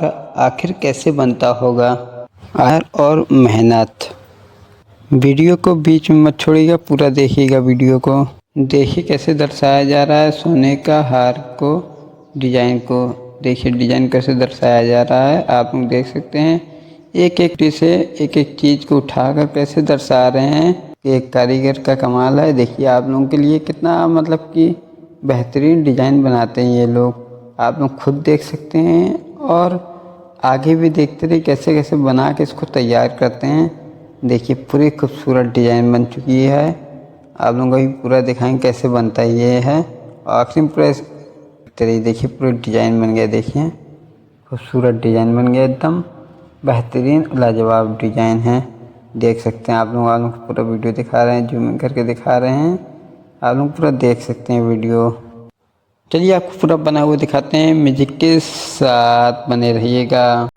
हार आखिर कैसे बनता होगा। और मेहनत। वीडियो को बीच में मत छोड़िएगा, पूरा देखिएगा वीडियो को। देखिए कैसे दर्शाया जा रहा है सोने का हार को, डिजाइन को। देखिए डिजाइन कैसे दर्शाया जा रहा है, आप लोग देख सकते हैं। एक एक से एक एक चीज़ को उठाकर कैसे दर्शा रहे हैं। एक कारीगर का कमाल है। देखिए आप लोगों के लिए कितना मतलब कि बेहतरीन डिजाइन बनाते हैं ये लोग, आप लोग खुद देख सकते हैं और आगे भी देखते रहिए कैसे कैसे बना के इसको तैयार करते हैं। देखिए पूरी खूबसूरत डिजाइन बन चुकी है। आप लोगों को भी पूरा दिखाएंगे कैसे बनता है ये है। आखिरी में पूरा तेरी देखिए पूरा डिजाइन बन गया। देखिए खूबसूरत डिजाइन बन गया, एकदम बेहतरीन लाजवाब डिजाइन है। देख सकते हैं आप लोग पूरा वीडियो दिखा रहे हैं, जूम करके दिखा रहे हैं। आप लोग पूरा देख सकते हैं वीडियो। चलिए आपको पूरा बना हुआ दिखाते हैं, म्यूजिक के साथ बने रहिएगा।